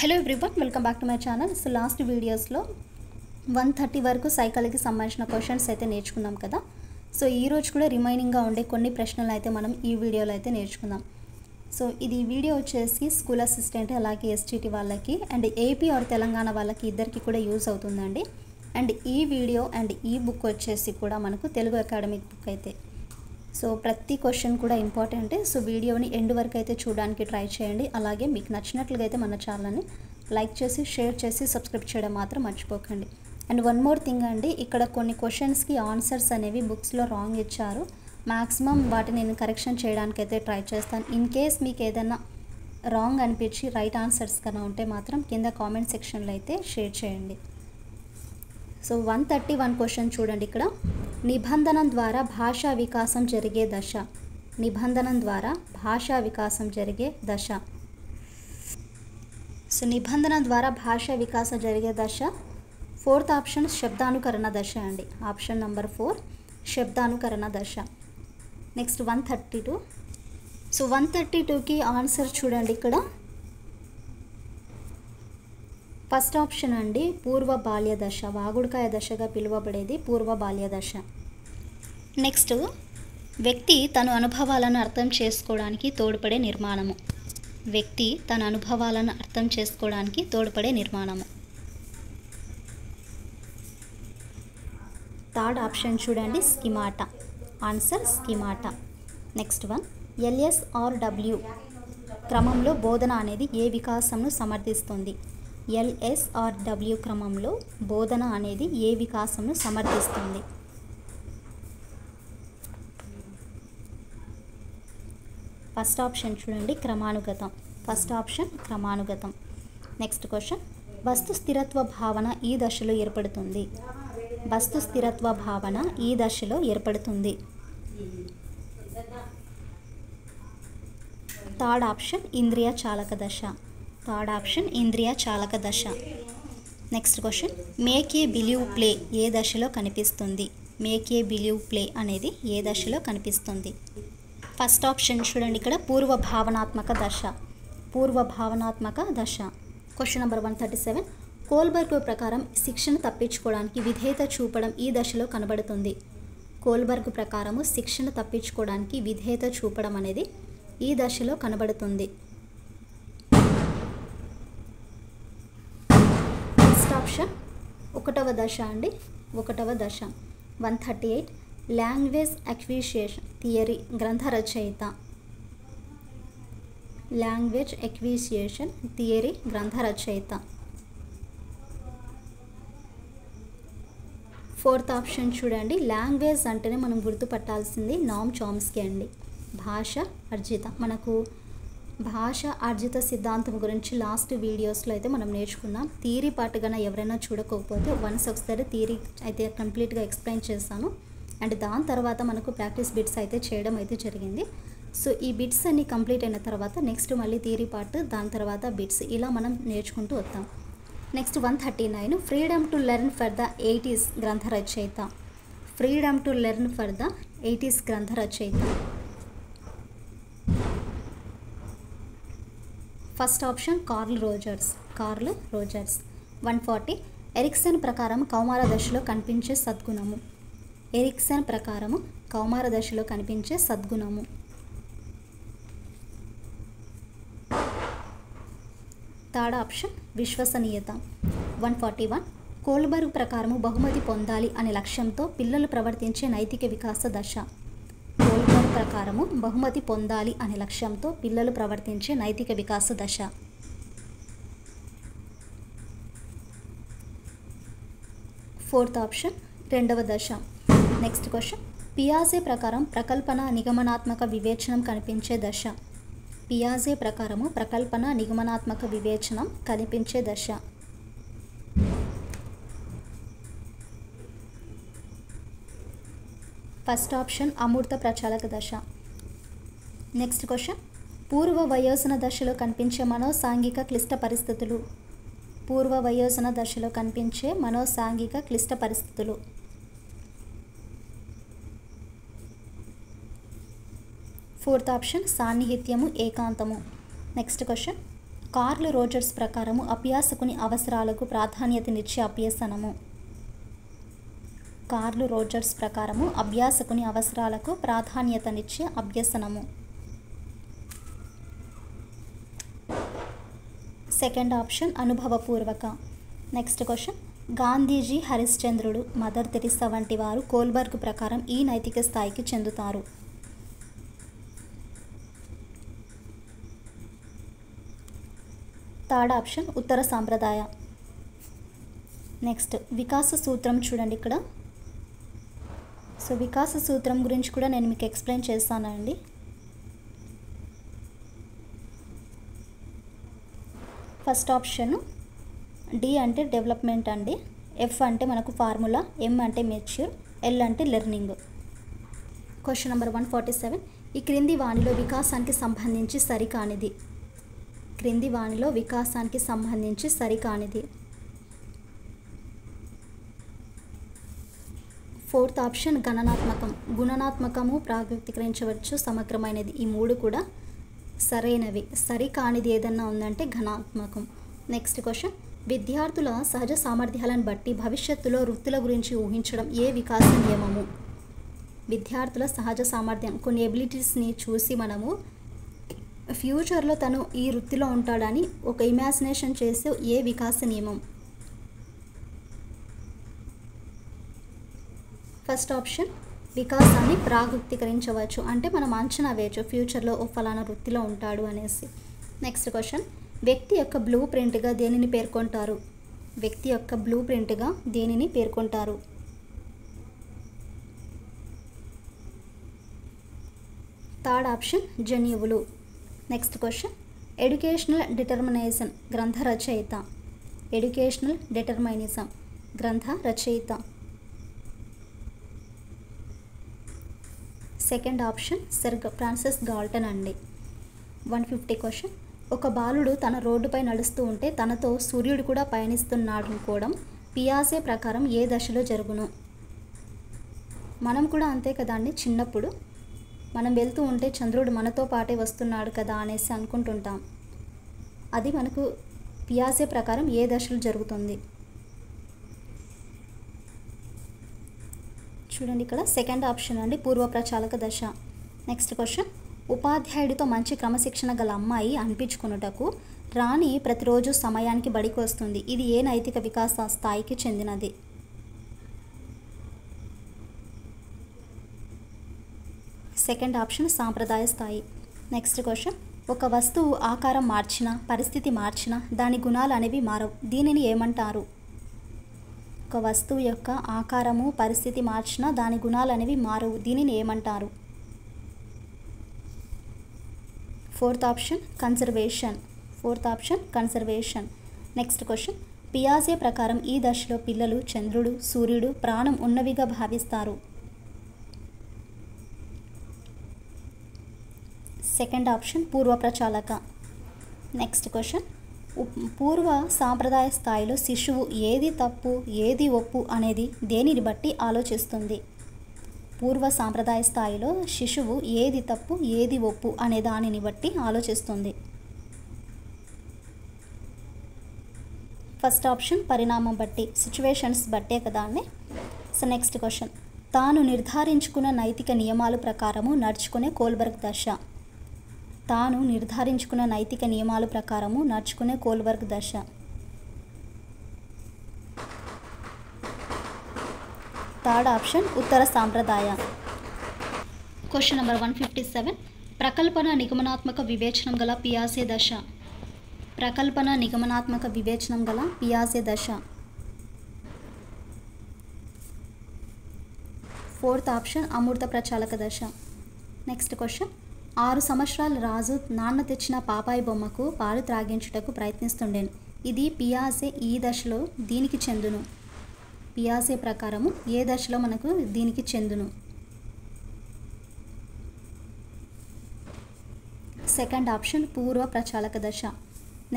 Hello everyone, welcome back to my channel. So last వీడియోస్లో 130 వరకు సైకాలజీకి సంబంధించిన క్వశ్చన్స్ అయితే నేర్చుకున్నాం కదా. సో ఈరోజు కూడా రిమైనింగ్గా ఉండే కొన్ని ప్రశ్నలు అయితే మనం ఈ వీడియోలో అయితే నేర్చుకుందాం. సో ఇది వీడియో వచ్చేసి స్కూల్ అసిస్టెంట్ అలాగే ఎస్టీటీ వాళ్ళకి అండ్ ఏపీ ఆర్ తెలంగాణ వాళ్ళకి ఇద్దరికి కూడా యూజ్ అవుతుందండి. అండ్ ఈ వీడియో అండ్ ఈ బుక్ వచ్చేసి కూడా మనకు తెలుగు అకాడమిక్ బుక్ అయితే. సో ప్రతి క్వశ్చన్ కూడా ఇంపార్టెంటే. సో వీడియోని ఎండ్ వరకు అయితే చూడడానికి ట్రై చేయండి. అలాగే మీకు నచ్చినట్లుగా అయితే మన ఛానల్ని లైక్ చేసి షేర్ చేసి సబ్స్క్రైబ్ చేయడం మాత్రం మర్చిపోకండి. అండ్ వన్ మోర్ థింగ్ అండి, ఇక్కడ కొన్ని క్వశ్చన్స్కి ఆన్సర్స్ అనేవి బుక్స్లో రాంగ్ ఇచ్చారు. మ్యాక్సిమం వాటిని నేను కరెక్షన్ చేయడానికి అయితే ట్రై చేస్తాను. ఇన్ కేస్ మీకు ఏదైనా రాంగ్ అనిపించి రైట్ ఆన్సర్స్ కన్నా ఉంటే మాత్రం కింద కామెంట్ సెక్షన్లో అయితే షేర్ చేయండి. సో 131 క్వశ్చన్ చూడండి. ఇక్కడ నిబంధనం ద్వారా భాషా వికాసం జరిగే దశ. నిబంధనం ద్వారా భాషా వికాసం జరిగే దశ. సో నిబంధన ద్వారా భాషా వికాసం జరిగే దశ 4th ఆప్షన్ శబ్దానుకరణ దశ అండి. ఆప్షన్ నెంబర్ 4 శబ్దానుకరణ దశ. నెక్స్ట్ 132. సో 132కి ఆన్సర్ చూడండి. ఇక్కడ ఫస్ట్ ఆప్షన్ అండి పూర్వ బాల్య దశ. వాగుడుకాయ దశగా పిలువబడేది పూర్వ బాల్య దశ. నెక్స్ట్ వ్యక్తి తన అనుభవాలను అర్థం చేసుకోవడానికి తోడ్పడే నిర్మాణము. వ్యక్తి తన అనుభవాలను అర్థం చేసుకోవడానికి తోడ్పడే నిర్మాణము. థర్డ్ ఆప్షన్ చూడండి స్కిమాటా. ఆన్సర్ స్కిమాటా. నెక్స్ట్ వన్ LSRW క్రమంలో బోధన అనేది ఏ వికాసంను సమర్థిస్తుంది. LSRW క్రమంలో బోధన అనేది ఏ వికాసంను సమర్థిస్తుంది. ఫస్ట్ ఆప్షన్ చూడండి క్రమానుగతం. ఫస్ట్ ఆప్షన్ క్రమానుగతం. నెక్స్ట్ క్వశ్చన్ వస్తు స్థిరత్వ భావన ఈ దశలో ఏర్పడుతుంది. వస్తు స్థిరత్వ భావన ఈ దశలో ఏర్పడుతుంది. థర్డ్ ఆప్షన్ ఇంద్రియ చాలక దశ. థర్డ్ ఆప్షన్ ఇంద్రియ చాలక దశ. Next question make a believe play ఏ దశలో కనిపిస్తుంది. మేక్ ఏ బిలీవ్ ప్లే అనేది ఏ దశలో కనిపిస్తుంది. ఫస్ట్ ఆప్షన్ చూడండి. ఇక్కడ పూర్వ భావనాత్మక దశ. పూర్వ భావనాత్మక దశ. Question number 137. కోల్బర్గ్ ప్రకారం శిక్షను తప్పించుకోవడానికి విధేయత చూపడం ఈ దశలో కనబడుతుంది. కోల్బర్గ్ ప్రకారము శిక్షను తప్పించుకోవడానికి విధేయత చూపడం అనేది ఈ దశలో కనబడుతుంది. ఫస్ట్ ఆప్షన్ 1వ దశ అండి. 1వ దశ. 138. లాంగ్వేజ్ అక్విజిషన్ థియరీ గ్రంథ రచయిత. లాంగ్వేజ్ అక్విజిషన్ థియరీ గ్రంథ రచయిత. 4th ఆప్షన్ చూడండి. లాంగ్వేజ్ అంటేనే మనం గుర్తుపట్టాల్సింది నామ్ చామ్స్కీ అండి. భాష అర్జిత. మనకు భాష అర్జిత సిద్ధాంతం గురించి లాస్ట్ వీడియోస్లో అయితే మనం నేర్చుకున్నాం. థియరీ పార్ట్గా ఎవరైనా చూడకపోతే వన్స్ ఒకసారి థియరీ అయితే కంప్లీట్గా ఎక్స్ప్లెయిన్ చేస్తాను. అండ్ దాని తర్వాత మనకు ప్రాక్టీస్ బిట్స్ అయితే చేయడం అయితే జరిగింది. సో ఈ బిట్స్ అన్ని కంప్లీట్ అయిన తర్వాత నెక్స్ట్ మళ్ళీ థియరీ పార్ట్, దాని తర్వాత బిట్స్, ఇలా మనం నేర్చుకుంటూ వస్తాం. Next 139. Freedom to learn for the 80s గ్రంథ రచయిత. Freedom to learn for the 80s గ్రంథ రచయిత. First option Carl Rogers. Carl Rogers. 140. Erikson ప్రకారం కౌమార దశలో కనిపించే సద్గుణము. ఎరిక్సన్ ప్రకారము కౌమార దశలో కనిపించే సద్గుణము. థర్డ్ ఆప్షన్ విశ్వసనీయత. 141. కోల్బర్గ్ ప్రకారము బహుమతి పొందాలి అనే లక్ష్యంతో పిల్లలు ప్రవర్తించే నైతిక వికాస దశ. కోల్బర్గ్ ప్రకారము బహుమతి పొందాలి అనే లక్ష్యంతో పిల్లలు ప్రవర్తించే నైతిక వికాస దశ. ఫోర్త్ ఆప్షన్ 2వ దశ. నెక్స్ట్ క్వశ్చన్ పియాజే ప్రకారం ప్రకల్పన నిగమనాత్మక వివేచనం కనిపించే దశ. పియాజే ప్రకారము ప్రకల్పన నిగమనాత్మక వివేచనం కనిపించే దశ. ఫస్ట్ ఆప్షన్ అమూర్త ప్రచాలక దశ. నెక్స్ట్ క్వశ్చన్ పూర్వ వయోజన దశలో కనిపించే మనోసాంఘిక క్లిష్ట పరిస్థితులు. పూర్వ వయోజన దశలో కనిపించే మనోసాంఘిక క్లిష్ట పరిస్థితులు. ఫోర్త్ ఆప్షన్ సాన్నిహిత్యము ఏకాంతము. నెక్స్ట్ క్వశ్చన్ కార్ల్ రోజర్స్ ప్రకారము అభ్యాసకుని అవసరాలకు ప్రాధాన్యతనిచ్చే అభ్యసనము. కార్ల్ రోజర్స్ ప్రకారము అభ్యాసకుని అవసరాలకు ప్రాధాన్యతనిచ్చే అభ్యసనము. సెకండ్ ఆప్షన్ అనుభవపూర్వక. నెక్స్ట్ క్వశ్చన్, గాంధీజీ, హరిశ్చంద్రుడు, మదర్ తెరిసా వంటి వారు కోల్బర్గ్ ప్రకారం ఈ నైతిక స్థాయికి చెందుతారు. థర్డ్ ఆప్షన్ ఉత్తర సాంప్రదాయ. నెక్స్ట్ వికాస సూత్రం చూడండి ఇక్కడ. సో వికాస సూత్రం గురించి కూడా నేను మీకు ఎక్స్ప్లెయిన్ చేస్తానండి. ఫస్ట్ ఆప్షన్ డి అంటే డెవలప్మెంట్ అండి, ఎఫ్ అంటే మనకు ఫార్ములా, ఎం అంటే మెచ్యూర్, ఎల్ అంటే లెర్నింగ్. క్వశ్చన్ నెంబర్ 147, ఈ క్రింది వాణిలో వికాసానికి సంబంధించి సరికానిది. క్రింది వాణిలో వికాసానికి సంబంధించి సరికానిది. Fourth option గణనాత్మకం. గుణనాత్మకము ప్రాగ్యక్తీకరించవచ్చు, సమగ్రమైనది. ఈ మూడు కూడా సరైనవి. సరికానిది ఏదన్నా ఉందంటే ఘనాత్మకం. నెక్స్ట్ క్వశ్చన్, విద్యార్థుల సహజ సామర్థ్యాలను బట్టి భవిష్యత్తులో వృత్తుల గురించి ఊహించడం ఏ వికాస నియమము. విద్యార్థుల సహజ సామర్థ్యం, కొన్ని ఎబిలిటీస్ని చూసి మనము ఫ్యూచర్లో తను ఈ వృత్తిలో ఉంటాడని ఒక ఇమాజినేషన్ చేసే ఏ వికాస నియమం. ఫస్ట్ ఆప్షన్ వికాసాన్ని ప్రాగుక్తీకరించవచ్చు, అంటే మనం అంచనా వేయచ్చు ఫ్యూచర్లో ఓ ఫలానా వృత్తిలో ఉంటాడు అనేసి. నెక్స్ట్ క్వశ్చన్, వ్యక్తి యొక్క బ్లూ ప్రింట్గా దేనిని పేర్కొంటారు. వ్యక్తి యొక్క బ్లూ ప్రింట్గా దేనిని పేర్కొంటారు. థర్డ్ ఆప్షన్ జన్యువులు. నెక్స్ట్ క్వశ్చన్, ఎడ్యుకేషనల్ డిటర్మినేషన్ గ్రంథ రచయిత. ఎడ్యుకేషనల్ డిటర్మినిజం గ్రంథ రచయిత. Second option sir Francis Galton అండి. 150 క్వశ్చన్, ఒక బాలుడు తన రోడ్డుపై నడుస్తూ ఉంటే తనతో సూర్యుడు కూడా పయనిస్తున్నాడు అనుకోవడం పియాజే ప్రకారం ఏ దశలో జరుగును. మనం కూడా అంతే కదండి, చిన్నప్పుడు మనం వెళ్తూ ఉంటే చంద్రుడు మనతో పాటే వస్తున్నాడు కదా అనేసి అనుకుంటుంటాం. అది మనకు పియాజే ప్రకారం ఏ దశలో జరుగుతుంది. చూడండి ఇక్కడ సెకండ్ ఆప్షన్ అండి, పూర్వ ప్రచాలక దశ. నెక్స్ట్ క్వశ్చన్, ఉపాధ్యాయుడితో మంచి క్రమశిక్షణ గల అమ్మాయి అనిపించుకున్నటకు రాణి ప్రతిరోజు సమయానికి బడికి వస్తుంది. ఇది ఏ నైతిక వికాస స్థాయికి చెందినది. సెకండ్ ఆప్షన్ సాంప్రదాయ స్థాయి. నెక్స్ట్ క్వశ్చన్, ఒక వస్తువు ఆకారం మార్చినా పరిస్థితి మార్చినా దాని గుణాలు అనేవి మారవు. దీనిని ఏమంటారు. ఒక వస్తువు యొక్క ఆకారము పరిస్థితి మార్చినా దాని గుణాలు అనేవి మారవు. దీనిని ఏమంటారు. Fourth option conservation. Fourth option conservation. Next question, పియాజే ప్రకారం ఈ దశలో పిల్లలు చంద్రుడు, సూర్యుడు ప్రాణం ఉన్నవిగా భావిస్తారు. సెకండ్ ఆప్షన్ పూర్వ ప్రచాలక. నెక్స్ట్ క్వశ్చన్, పూర్వ సాంప్రదాయ స్థాయిలో శిశువు ఏది తప్పు ఏది ఒప్పు అనేది దేనిని బట్టి ఆలోచిస్తుంది. పూర్వ సాంప్రదాయ స్థాయిలో శిశువు ఏది తప్పు ఏది ఒప్పు అనే దానిని బట్టి ఆలోచిస్తుంది. ఫస్ట్ ఆప్షన్ పరిణామం బట్టి, సిచ్యువేషన్స్ బట్టే కదా అండి. సో నెక్స్ట్ క్వశ్చన్, తాను నిర్ధారించుకున్న నైతిక నియమాల ప్రకారము నడుచుకునే కోల్బర్గ్ దశ. తాను నిర్ధారించుకున్న నైతిక నియమాల ప్రకారము నడుచుకునే కోల్బర్గ్ దశ. థర్డ్ ఆప్షన్ ఉత్తర సాంప్రదాయ. క్వశ్చన్ నెంబర్ 157, ప్రకల్పన నిగమనాత్మక వివేచనం గల పియాజే దశ. ప్రకల్పన నిగమనాత్మక వివేచనం గల పియాజే దశ. ఫోర్త్ ఆప్షన్ అమూర్త ప్రచాలక దశ. నెక్స్ట్ క్వశ్చన్, 6 సంవత్సరాల రాజు నాన్న తెచ్చిన పాపాయి బొమ్మకు పాలు త్రాగించుటకు ప్రయత్నిస్తుండేను. ఇది పియాజే ఈ దశలో దీనికి చెందును. పియాజే ప్రకారము ఏ దశలో మనకు దీనికి చెందును. సెకండ్ ఆప్షన్ పూర్వ ప్రచాలక దశ.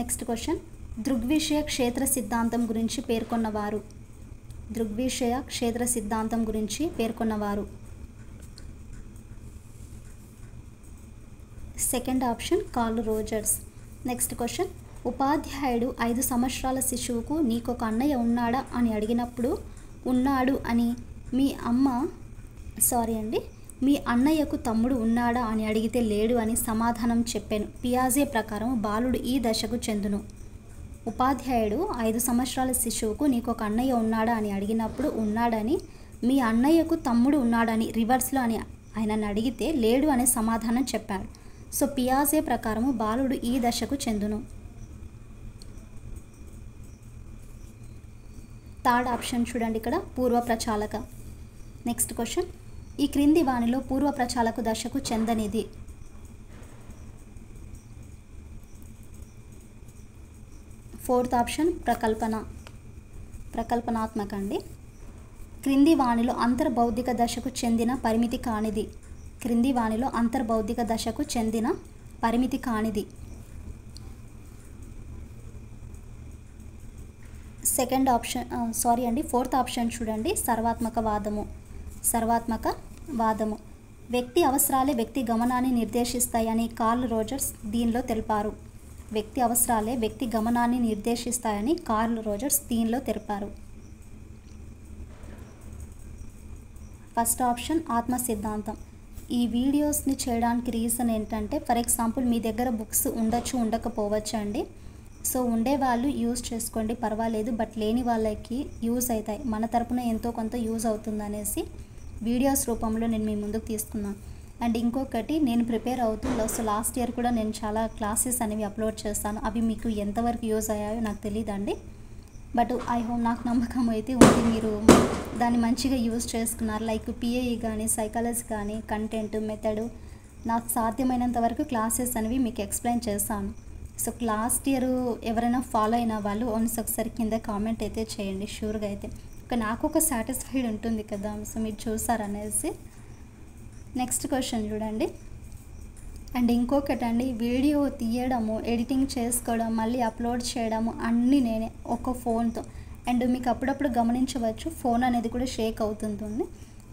నెక్స్ట్ క్వశ్చన్, దృగ్విషయ క్షేత్ర సిద్ధాంతం గురించి పేర్కొన్నవారు. దృగ్విషయ క్షేత్ర సిద్ధాంతం గురించి పేర్కొన్నవారు. Second option Carl Rogers. Next question, ఉపాధ్యాయుడు 5 సంవత్సరాల శిశువుకు నీకొక అన్నయ్య ఉన్నాడా అని అడిగినప్పుడు ఉన్నాడు అని మీ అన్నయ్యకు తమ్ముడు ఉన్నాడా అని అడిగితే లేడు అని సమాధానం చెప్పాను. పియాజే ప్రకారం బాలుడు ఈ దశకు చెందును. ఉపాధ్యాయుడు 5 సంవత్సరాల శిశువుకు నీకొక అన్నయ్య ఉన్నాడా అని అడిగినప్పుడు ఉన్నాడని, మీ అన్నయ్యకు తమ్ముడు ఉన్నాడని రివర్స్లో అని ఆయనని అడిగితే లేడు అనే సమాధానం చెప్పాడు. సో పియాజే ప్రకారము బాలుడు ఈ దశకు చెందును. థర్డ్ ఆప్షన్ చూడండి ఇక్కడ, పూర్వ ప్రచాలక. నెక్స్ట్ క్వశ్చన్, ఈ క్రింది వానిలో పూర్వ ప్రచాలక దశకు చెందనిది. ఫోర్త్ ఆప్షన్ ప్రకల్పనాత్మక అండి. క్రింది వానిలో అంతర్బౌద్ధిక దశకు చెందిన పరిమితి కానిది. క్రింది వానిలో అంతర్బౌద్ధిక దశకు చెందిన పరిమితి కానిది. ఫోర్త్ ఆప్షన్ చూడండి, సర్వాత్మక వాదము. వ్యక్తి అవసరాలే వ్యక్తి గమనాన్ని నిర్దేశిస్తాయని కార్ల్ రోజర్స్ దీనిలో తెలిపారు. వ్యక్తి అవసరాలే వ్యక్తి గమనాన్ని నిర్దేశిస్తాయని కార్ల్ రోజర్స్ దీనిలో తెలిపారు. ఫస్ట్ ఆప్షన్ ఆత్మ సిద్ధాంతం. ఈ వీడియోస్ని చేయడానికి రీజన్ ఏంటంటే, ఫర్ ఎగ్జాంపుల్ మీ దగ్గర బుక్స్ ఉండొచ్చు, ఉండకపోవచ్చు అండి. సో ఉండేవాళ్ళు యూజ్ చేసుకోండి, పర్వాలేదు. బట్ లేని వాళ్ళకి యూజ్ అవుతాయి, మన తరపున ఎంతో కొంత యూజ్ అవుతుంది అనేసి వీడియోస్ రూపంలో నేను మీ ముందుకు తీసుకున్నాను. అండ్ ఇంకొకటి, నేను ప్రిపేర్ అవుతూ లాస్ట్ ఇయర్ కూడా నేను చాలా క్లాసెస్ అనేవి అప్లోడ్ చేస్తాను. అవి మీకు ఎంతవరకు యూజ్ అయ్యాయో నాకు తెలియదండి. బట్ ఐ హోప్, నాకు నమ్మకం అయితే ఉంది మీరు దాన్ని మంచిగా యూజ్ చేసుకున్నారు. లైక్ పిఏఈ కానీ, సైకాలజీ కానీ, కంటెంట్, మెథడ్, నాకు సాధ్యమైనంత వరకు క్లాసెస్ అనేవి మీకు ఎక్స్ప్లెయిన్ చేస్తాను. సో లాస్ట్ ఇయర్ ఎవరైనా ఫాలో అయిన వాళ్ళు ఒకసారి కింద కామెంట్ అయితే చేయండి షూర్గా. అయితే నాకు ఒక సాటిస్ఫైడ్ ఉంటుంది కదా, సో మీరు చూసారనేసి. నెక్స్ట్ క్వశ్చన్ చూడండి. అండ్ ఇంకొకటండి, వీడియో తీయడము, ఎడిటింగ్ చేసుకోవడం, మళ్ళీ అప్లోడ్ చేయడము అన్నీ నేనే ఒక ఫోన్తో. అండ్ మీకు అప్పుడప్పుడు గమనించవచ్చు, ఫోన్ అనేది కూడా షేక్ అవుతుంటుంది.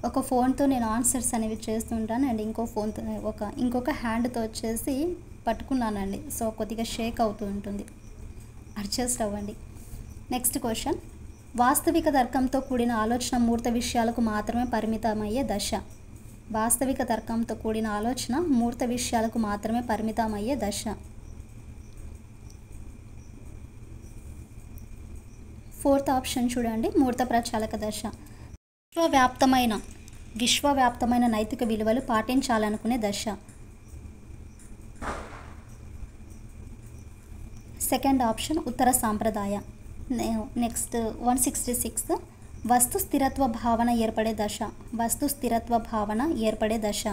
ఒక ఫోన్తో నేను ఆన్సర్స్ అనేవి చేస్తుంటాను. అండ్ ఇంకొక హ్యాండ్తో వచ్చేసి పట్టుకున్నానండి. సో కొద్దిగా షేక్ అవుతూ ఉంటుంది, అడ్జస్ట్ అవ్వండి. నెక్స్ట్ క్వశ్చన్, వాస్తవిక తర్కంతో కూడిన ఆలోచన మూర్త విషయాలకు మాత్రమే పరిమితమయ్యే దశ. వాస్తవిక తర్కంతో కూడిన ఆలోచన మూర్త విషయాలకు మాత్రమే పరిమితమయ్యే దశ. ఫోర్త్ ఆప్షన్ చూడండి, మూర్త ప్రచాలక దశ. విశ్వవ్యాప్తమైన నైతిక విలువలు పాటించాలనుకునే దశ. సెకండ్ ఆప్షన్ ఉత్తర సాంప్రదాయ. నెక్స్ట్ 166, వస్తు స్థిరత్వ భావన ఏర్పడే దశ. వస్తు స్థిరత్వ భావన ఏర్పడే దశ.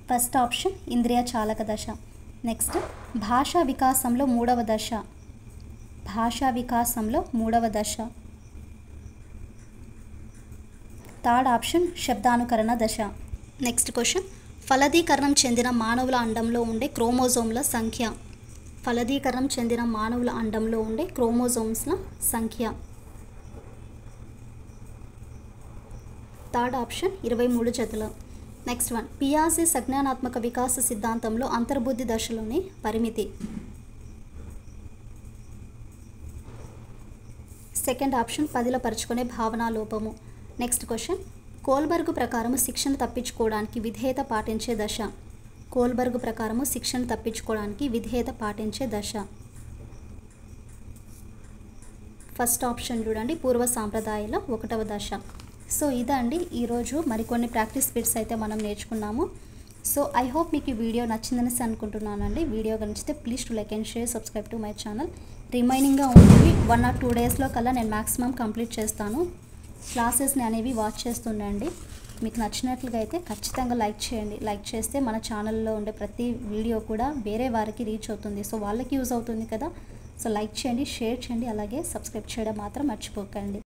ఫస్ట్ ఆప్షన్ ఇంద్రియ చాలక దశ. నెక్స్ట్ భాషా వికాసంలో మూడవ దశ. భాషా వికాసంలో మూడవ దశ. థర్డ్ ఆప్షన్ శబ్దానుకరణ దశ. నెక్స్ట్ క్వశ్చన్, ఫలదీకరణం చెందిన మానవుల అండంలో ఉండే క్రోమోజోమ్ల సంఖ్య. ఫలదీకరణం చెందిన మానవుల అండంలో ఉండే క్రోమోజోమ్స్ల సంఖ్య. థర్డ్ ఆప్షన్ 23 జతలు. నెక్స్ట్ వన్, పియాజే సంజ్ఞానాత్మక వికాస సిద్ధాంతంలో అంతర్బుద్ధి దశలోని పరిమితి. సెకండ్ ఆప్షన్ పదిలపరుచుకునే భావనా లోపము. నెక్స్ట్ క్వశ్చన్, కోల్బర్గ్ ప్రకారము శిక్షణ తప్పించుకోవడానికి విధేయత పాటించే దశ. కోల్బర్గ్ ప్రకారము శిక్షణ తప్పించుకోవడానికి విధేయత పాటించే దశ. ఫస్ట్ ఆప్షన్ చూడండి, పూర్వ సాంప్రదాయాల 1వ దశ. సో ఇదండి ఈరోజు మరికొన్ని ప్రాక్టీస్ బిట్స్ అయితే మనం నేర్చుకున్నాము. సో ఐ హోప్ మీకు ఈ వీడియో నచ్చిందనేసి అనుకుంటున్నానండి. వీడియో నచ్చితే please to like and share, subscribe to my channel. రిమైనింగ్గా ఉండేవి 1 or 2 డేస్లో కల్లా నేను మ్యాక్సిమం కంప్లీట్ చేస్తాను. క్లాసెస్ని అనేవి వాచ్ చేస్తుండండి. మీకు నచ్చినట్లుగా అయితే ఖచ్చితంగా లైక్ చేయండి. లైక్ చేస్తే మన ఛానల్లో ఉండే ప్రతి వీడియో కూడా వేరే వారికి రీచ్ అవుతుంది. సో వాళ్ళకి యూజ్ అవుతుంది కదా. సో లైక్ చేయండి, షేర్ చేయండి, అలాగే సబ్స్క్రైబ్ చేయడం మాత్రం మర్చిపోకండి.